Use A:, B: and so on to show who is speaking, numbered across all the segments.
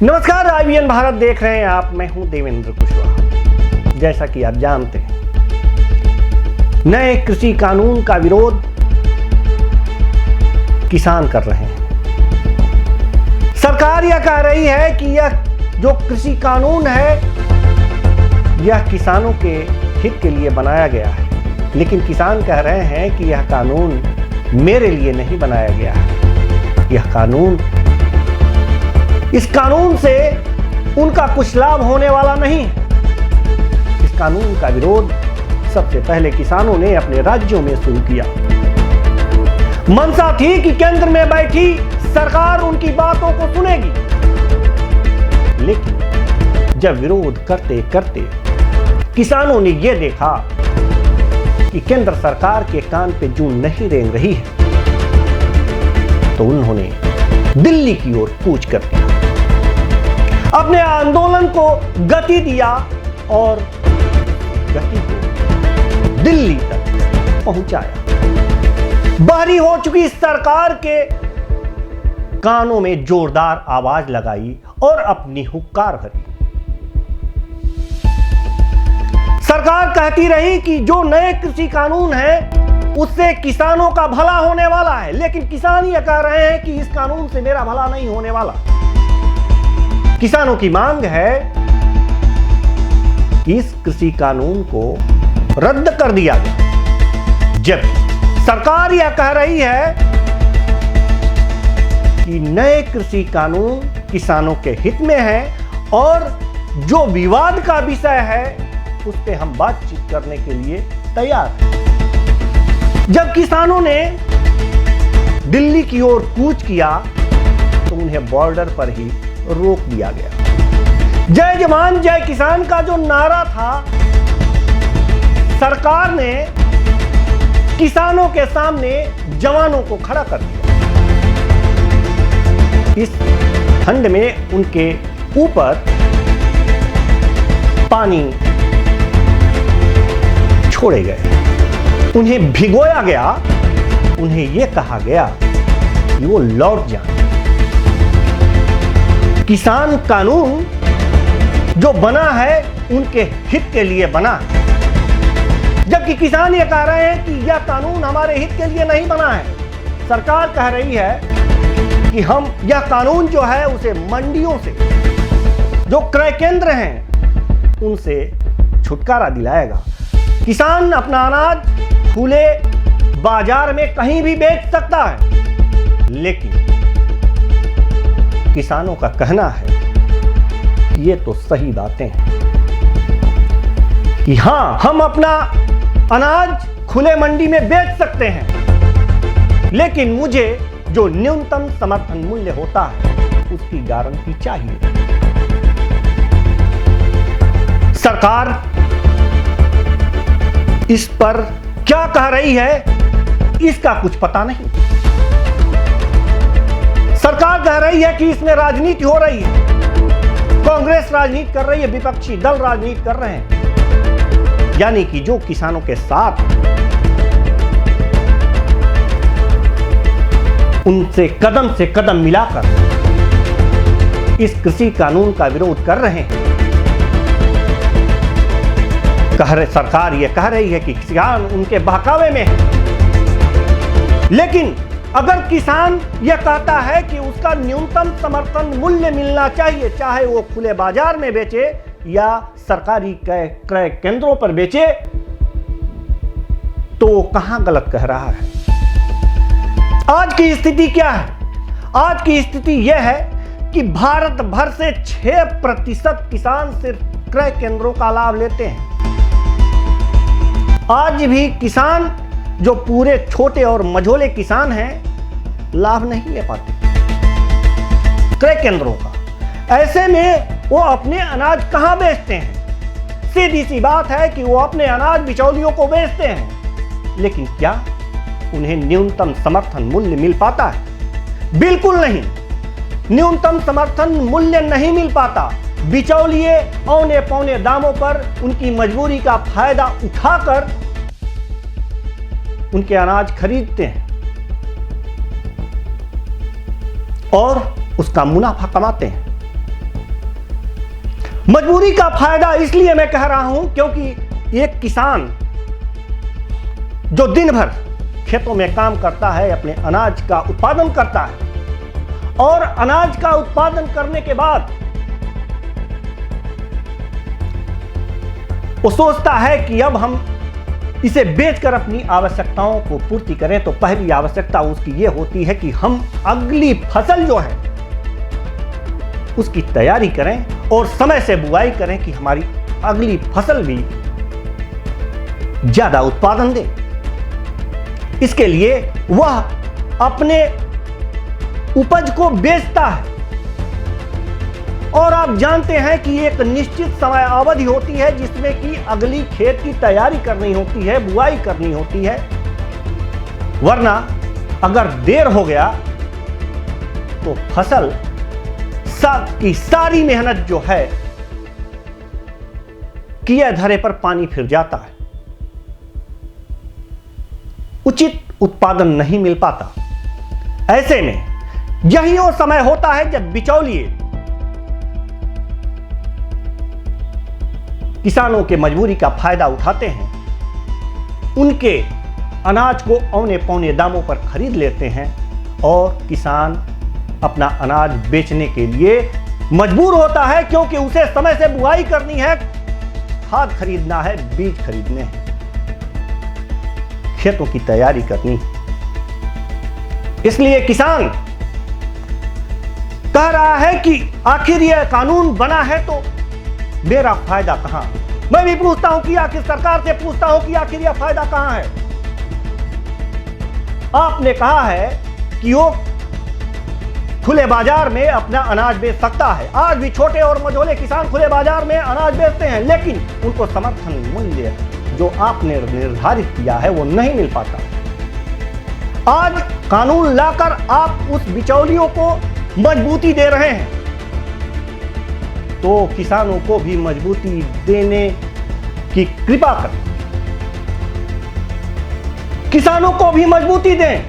A: नमस्कार, IVN भारत देख रहे हैं आप। मैं हूं देवेंद्र कुशवाहा। जैसा कि आप जानते हैं, नए कृषि कानून का विरोध किसान कर रहे हैं। सरकार यह कह रही है कि यह जो कृषि कानून है यह किसानों के हित के लिए बनाया गया है, लेकिन किसान कह रहे हैं कि यह कानून मेरे लिए नहीं बनाया गया है। यह कानून, इस कानून से उनका कुछ लाभ होने वाला नहीं है। इस कानून का विरोध सबसे पहले किसानों ने अपने राज्यों में शुरू किया। मंशा थी कि केंद्र में बैठी सरकार उनकी बातों को सुनेगी, लेकिन जब विरोध करते करते किसानों ने यह देखा कि केंद्र सरकार के कान पे जूं नहीं रेंग रही है, तो उन्होंने दिल्ली की ओर कूच कर दिया, अपने आंदोलन को गति दिया और गति को दिल्ली तक पहुंचाया। बाहरी हो चुकी सरकार के कानों में जोरदार आवाज लगाई और अपनी हुक्कार भरी। सरकार कहती रही कि जो नए कृषि कानून है उससे किसानों का भला होने वाला है, लेकिन किसान ये कह रहे हैं कि इस कानून से मेरा भला नहीं होने वाला। किसानों की मांग है कि इस कृषि कानून को रद्द कर दिया जाए, जबकि सरकार यह कह रही है कि नए कृषि कानून किसानों के हित में है और जो विवाद का विषय है उस पर हम बातचीत करने के लिए तैयार हैं। जब किसानों ने दिल्ली की ओर कूच किया तो उन्हें बॉर्डर पर ही रोक दिया गया। जय जवान जय किसान का जो नारा था, सरकार ने किसानों के सामने जवानों को खड़ा कर दिया। इस ठंड में उनके ऊपर पानी छोड़े गए, उन्हें भिगोया गया, उन्हें यह कहा गया कि वो लौट जाएं। किसान कानून जो बना है उनके हित के लिए बना है, जबकि किसान ये कह रहे हैं कि यह कानून हमारे हित के लिए नहीं बना है। सरकार कह रही है कि हम यह कानून जो है उसे मंडियों से, जो क्रय केंद्र हैं, उनसे छुटकारा दिलाएगा। किसान अपना अनाज खुले बाजार में कहीं भी बेच सकता है, लेकिन किसानों का कहना है कि ये तो सही बातें हैं कि हां, हम अपना अनाज खुले मंडी में बेच सकते हैं, लेकिन मुझे जो न्यूनतम समर्थन मूल्य होता है उसकी गारंटी चाहिए। सरकार इस पर क्या कह रही है इसका कुछ पता नहीं। सरकार कह रही है कि इसमें राजनीति हो रही है, कांग्रेस राजनीति कर रही है, विपक्षी दल राजनीति कर रहे हैं, यानी कि जो किसानों के साथ उनसे कदम से कदम मिलाकर इस कृषि कानून का विरोध कर रहे हैं। सरकार यह कह रही है कि किसान उनके बहकावे में है, लेकिन अगर किसान यह कहता है कि उसका न्यूनतम समर्थन मूल्य मिलना चाहिए, चाहे वो खुले बाजार में बेचे या सरकारी क्रय केंद्रों पर बेचे, तो वो कहां गलत कह रहा है। आज की स्थिति क्या है? आज की स्थिति यह है कि भारत भर से 6% किसान सिर्फ क्रय केंद्रों का लाभ लेते हैं। आज भी किसान जो पूरे छोटे और मझोले किसान हैं लाभ नहीं ले पाते क्रय केंद्रों का। ऐसे में वो अपने अनाज कहां बेचते हैं? सीधी सी बात है कि वो अपने अनाज बिचौलियों को बेचते हैं, लेकिन क्या उन्हें न्यूनतम समर्थन मूल्य मिल पाता है? बिल्कुल नहीं। न्यूनतम समर्थन मूल्य नहीं मिल पाता। बिचौलिए औने पौने दामों पर उनकी मजबूरी का फायदा उठाकर उनके अनाज खरीदते हैं और उसका मुनाफा कमाते हैं। मजबूरी का फायदा इसलिए मैं कह रहा हूं क्योंकि एक किसान जो दिन भर खेतों में काम करता है, अपने अनाज का उत्पादन करता है और अनाज का उत्पादन करने के बाद वो सोचता है कि अब हम इसे बेचकर अपनी आवश्यकताओं को पूर्ति करें, तो पहली आवश्यकता उसकी ये होती है कि हम अगली फसल जो है उसकी तैयारी करें और समय से बुआई करें कि हमारी अगली फसल भी ज्यादा उत्पादन दे। इसके लिए वह अपने उपज को बेचता है और आप जानते हैं कि एक निश्चित समय अवधि होती है जिसमें कि अगली खेत की तैयारी करनी होती है, बुआई करनी होती है, वरना अगर देर हो गया तो फसल की सारी मेहनत जो है किए धरे पर पानी फिर जाता है, उचित उत्पादन नहीं मिल पाता। ऐसे में यही वो समय होता है जब बिचौलिए किसानों के मजबूरी का फायदा उठाते हैं, उनके अनाज को औने पौने दामों पर खरीद लेते हैं और किसान अपना अनाज बेचने के लिए मजबूर होता है क्योंकि उसे समय से बुआई करनी है, खाद खरीदना है, बीज खरीदने हैं, खेतों की तैयारी करनी है। इसलिए किसान कह रहा है कि आखिर यह कानून बना है तो मेरा फायदा कहां? मैं भी पूछता हूं कि आखिर सरकार से पूछता हूं कि आखिर यह फायदा कहां है? आपने कहा है कि वो खुले बाजार में अपना अनाज बेच सकता है। आज भी छोटे और मझोले किसान खुले बाजार में अनाज बेचते हैं, लेकिन उनको समर्थन मूल्य जो आपने निर्धारित किया है वो नहीं मिल पाता। आज कानून लाकर आप उस बिचौलियों को मजबूती दे रहे हैं, तो किसानों को भी मजबूती देने की कृपा करें, किसानों को भी मजबूती दें,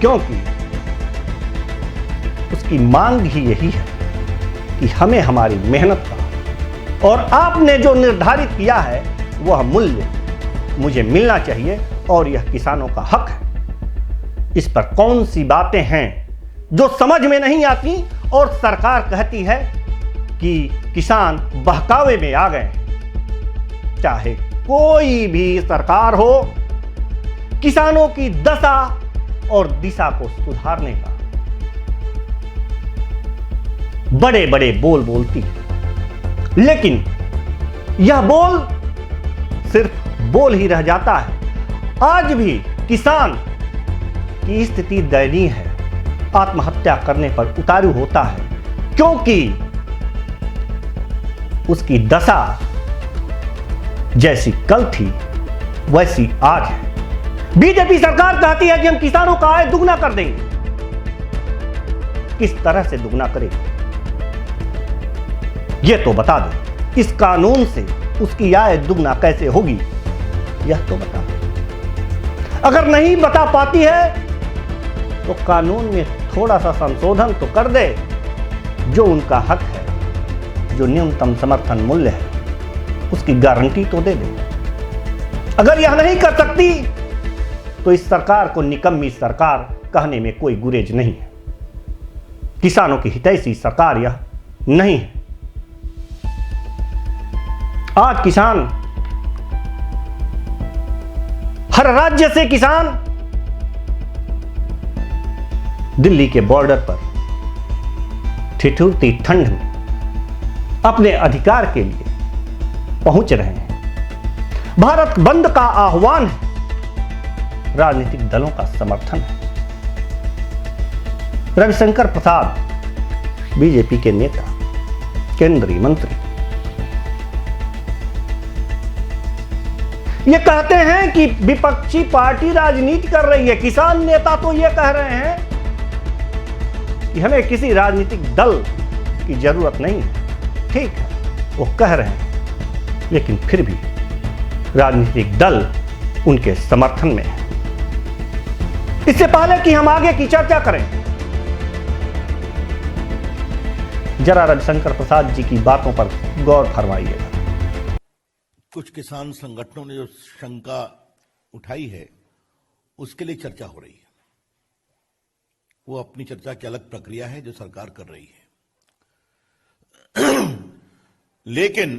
A: क्योंकि उसकी मांग ही यही है कि हमें हमारी मेहनत का और आपने जो निर्धारित किया है वह मूल्य मुझे मिलना चाहिए और यह किसानों का हक है। इस पर कौन सी बातें हैं जो समझ में नहीं आती और सरकार कहती है कि किसान बहकावे में आ गए। चाहे कोई भी सरकार हो, किसानों की दशा और दिशा को सुधारने का बड़े बड़े बोल बोलती है, लेकिन यह बोल सिर्फ बोल ही रह जाता है। आज भी किसान की स्थिति दयनीय है, आत्महत्या करने पर उतारू होता है क्योंकि उसकी दशा जैसी कल थी वैसी आज है। बीजेपी सरकार कहती है कि हम किसानों का आय दुगना कर देंगे। किस तरह से दुगना करेंगे यह तो बता दो। इस कानून से उसकी आय दुगना कैसे होगी यह तो बता दो। अगर नहीं बता पाती है तो कानून में थोड़ा सा संशोधन तो कर दे, जो उनका हक है, जो न्यूनतम समर्थन मूल्य है उसकी गारंटी तो दे दे। अगर यह नहीं कर सकती तो इस सरकार को निकम्मी सरकार कहने में कोई गुरेज नहीं है। किसानों की हितैषी सरकार यह नहीं है। आज किसान, हर राज्य से किसान दिल्ली के बॉर्डर पर ठिठुरती ठंड में अपने अधिकार के लिए पहुंच रहे हैं। भारत बंद का आह्वान है, राजनीतिक दलों का समर्थन है। रविशंकर प्रसाद बीजेपी के नेता, केंद्रीय मंत्री, ये कहते हैं कि विपक्षी पार्टी राजनीति कर रही है। किसान नेता तो ये कह रहे हैं कि हमें किसी राजनीतिक दल की जरूरत नहीं है। ठीक है, वो कह रहे हैं, लेकिन फिर भी राजनीतिक दल उनके समर्थन में है। इससे पहले कि हम आगे की चर्चा करें, जरा रविशंकर प्रसाद जी की बातों पर गौर फरमाइएगा।
B: कुछ किसान संगठनों ने जो शंका उठाई है उसके लिए चर्चा हो रही है। वो अपनी चर्चा की अलग प्रक्रिया है जो सरकार कर रही है। लेकिन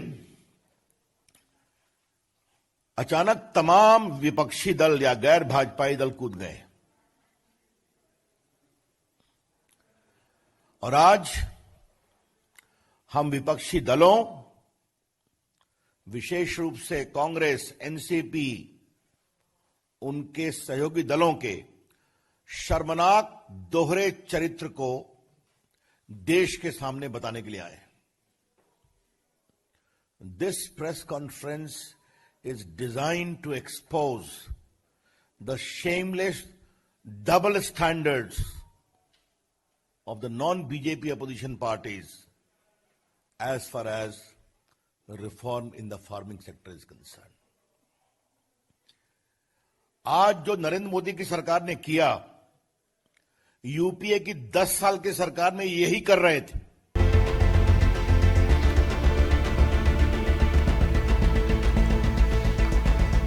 B: अचानक तमाम विपक्षी दल या गैर भाजपाई दल कूद गए और आज हम विपक्षी दलों, विशेष रूप से कांग्रेस, एनसीपी, उनके सहयोगी दलों के शर्मनाक दोहरे चरित्र को देश के सामने बताने के लिए आए। This press conference is designed to expose the shameless double standards of the non-BJP opposition parties as far as reform in the farming sector is concerned. आज जो नरेंद्र मोदी की सरकार ने किया, यूपीए की 10 साल की सरकार में यही कर रहे थे।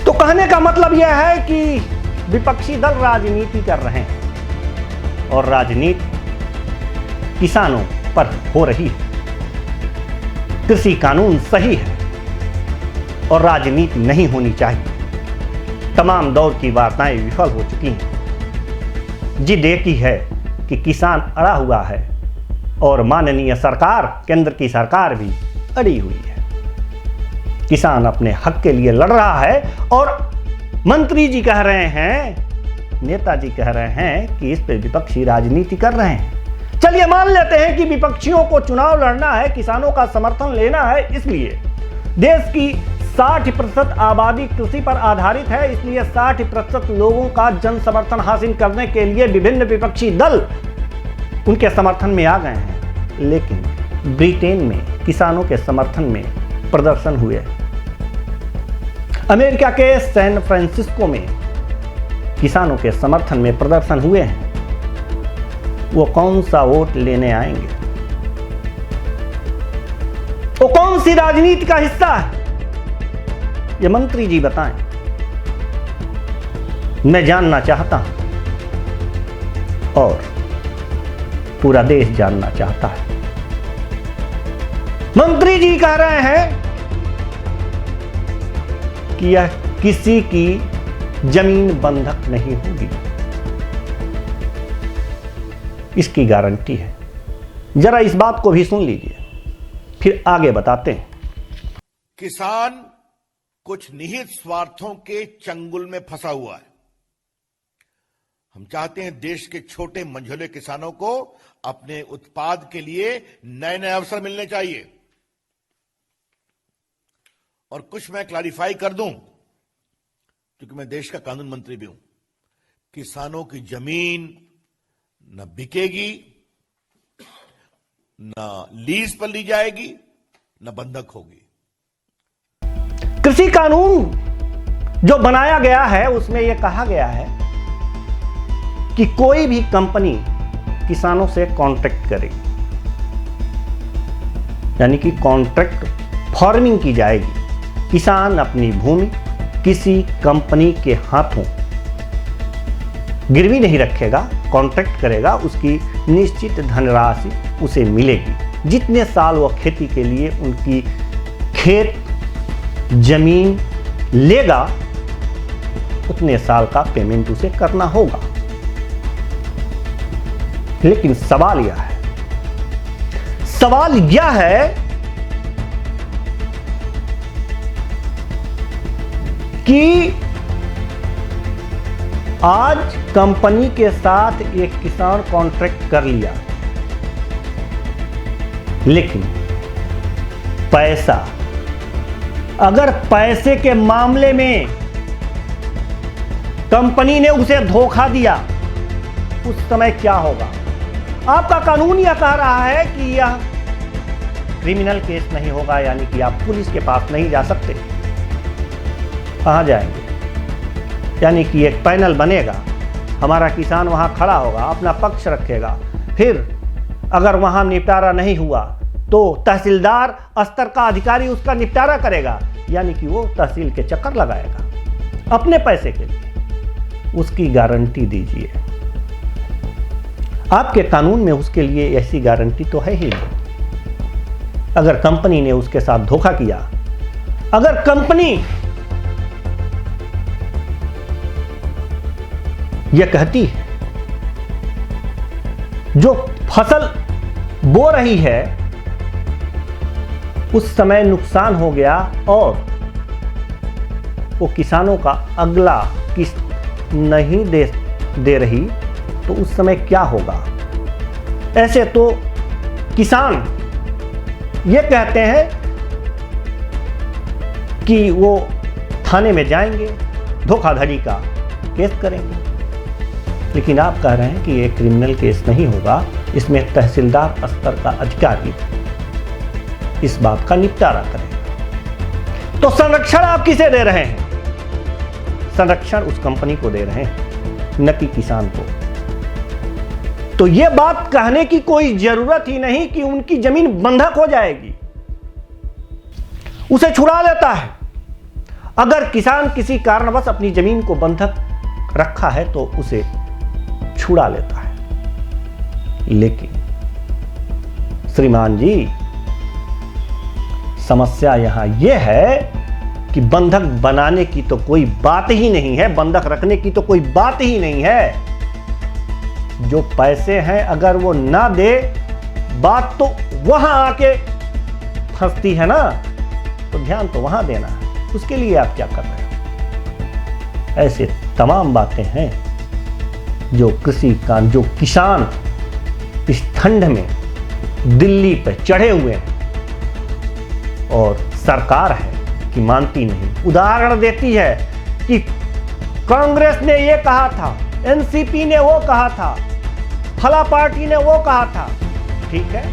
A: तो कहने का मतलब यह है कि विपक्षी दल राजनीति कर रहे हैं और राजनीति किसानों पर हो रही है। कृषि कानून सही है और राजनीति नहीं होनी चाहिए। तमाम दौर की वार्ताएं विफल हो चुकी हैं। जिद एक ही है कि किसान अड़ा हुआ है और माननीय सरकार, केंद्र की सरकार भी अड़ी हुई है। किसान अपने हक के लिए लड़ रहा है और मंत्री जी कह रहे हैं, नेताजी कह रहे हैं कि इस पे विपक्षी राजनीति कर रहे हैं। चलिए मान लेते हैं कि विपक्षियों को चुनाव लड़ना है, किसानों का समर्थन लेना है, इसलिए देश की 60% आबादी कृषि पर आधारित है, इसलिए 60% लोगों का जन समर्थन हासिल करने के लिए विभिन्न विपक्षी दल उनके समर्थन में आ गए हैं। लेकिन ब्रिटेन में किसानों के समर्थन में प्रदर्शन हुए, अमेरिका के सैन फ्रांसिस्को में किसानों के समर्थन में प्रदर्शन हुए हैं। वो कौन सा वोट लेने आएंगे? वो कौन सी राजनीति का हिस्सा है? ये मंत्री जी बताएं। मैं जानना चाहता हूं और पूरा देश जानना चाहता है। मंत्री जी कह रहे हैं कि यह किसी की जमीन बंधक नहीं होगी, इसकी गारंटी है। जरा इस बात को भी सुन लीजिए, फिर आगे बताते हैं।
B: किसान कुछ निहित स्वार्थों के चंगुल में फंसा हुआ है। हम चाहते हैं देश के छोटे मंझोले किसानों को अपने उत्पाद के लिए नए नए अवसर मिलने चाहिए। और कुछ मैं क्लैरिफाई कर दूं, क्योंकि मैं देश का कानून मंत्री भी हूं। किसानों की जमीन न बिकेगी, न लीज पर ली जाएगी, न बंधक होगी।
A: कृषि कानून जो बनाया गया है उसमें यह कहा गया है कि कोई भी कंपनी किसानों से कॉन्ट्रैक्ट करेगी, यानी कि कॉन्ट्रैक्ट फार्मिंग की जाएगी। किसान अपनी भूमि किसी कंपनी के हाथों गिरवी नहीं रखेगा, कॉन्ट्रैक्ट करेगा, उसकी निश्चित धनराशि उसे मिलेगी। जितने साल वह खेती के लिए उनकी खेत जमीन लेगा उतने साल का पेमेंट उसे करना होगा। लेकिन सवाल यह है कि आज कंपनी के साथ एक किसान कॉन्ट्रैक्ट कर लिया, लेकिन पैसा, अगर पैसे के मामले में कंपनी ने उसे धोखा दिया, उस समय क्या होगा? आपका कानून यह कह रहा है कि यह क्रिमिनल केस नहीं होगा, यानी कि आप पुलिस के पास नहीं जा सकते। कहां जाएंगे? यानी कि एक पैनल बनेगा, हमारा किसान वहां खड़ा होगा, अपना पक्ष रखेगा, फिर अगर वहां निपटारा नहीं हुआ तो तहसीलदार स्तर का अधिकारी उसका निपटारा करेगा, यानी कि वो तहसील के चक्कर लगाएगा अपने पैसे के लिए। उसकी गारंटी दीजिए। आपके कानून में उसके लिए ऐसी गारंटी तो है ही नहीं। अगर कंपनी ने उसके साथ धोखा किया, अगर कंपनी यह कहती है जो फसल बो रही है उस समय नुकसान हो गया और वो किसानों का अगला किस्त नहीं दे रही, तो उस समय क्या होगा? ऐसे तो किसान ये कहते हैं कि वो थाने में जाएंगे, धोखाधड़ी का केस करेंगे, लेकिन आप कह रहे हैं कि ये क्रिमिनल केस नहीं होगा, इसमें तहसीलदार स्तर का अधिकारी इस बात का निपटारा करेगा। तो संरक्षण आप किसे दे रहे हैं? संरक्षण उस कंपनी को दे रहे हैं, न कि किसान को। तो यह बात कहने की कोई जरूरत ही नहीं कि उनकी जमीन बंधक हो जाएगी, उसे छुड़ा लेता है। अगर किसान किसी कारणवश अपनी जमीन को बंधक रखा है तो उसे छुड़ा लेता है। लेकिन श्रीमान जी, समस्या यहां यह है कि बंधक बनाने की तो कोई बात ही नहीं है, बंधक रखने की तो कोई बात ही नहीं है। जो पैसे हैं अगर वो ना दे, बात तो वहां आके फंसती है ना, तो ध्यान तो वहां देना है। उसके लिए आप क्या कर रहे हैं? ऐसे तमाम बातें हैं जो जो किसान इस ठंड में दिल्ली पे चढ़े हुए हैं और सरकार है कि मानती नहीं, उदाहरण देती है कि कांग्रेस ने ये कहा था, एनसीपी ने वो कहा था, फला पार्टी ने वो कहा था। ठीक है,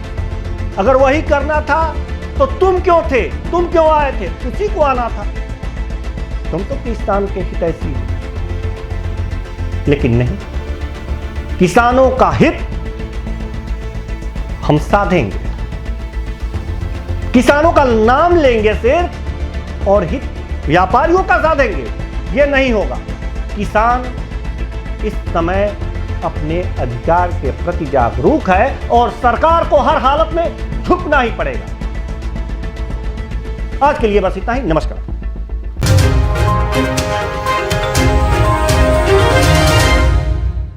A: अगर वही करना था तो तुम क्यों थे, तुम क्यों आए थे? उसी को आना था, तुम तो किसान के हितैषी हो। लेकिन नहीं, किसानों का हित हम साधेंगे, किसानों का नाम लेंगे सिर्फ और हित व्यापारियों का साधेंगे, यह नहीं होगा। किसान इस समय अपने अधिकार के प्रति जागरूक है और सरकार को हर हालत में झुकना ही पड़ेगा। आज के लिए बस इतना ही। नमस्कार।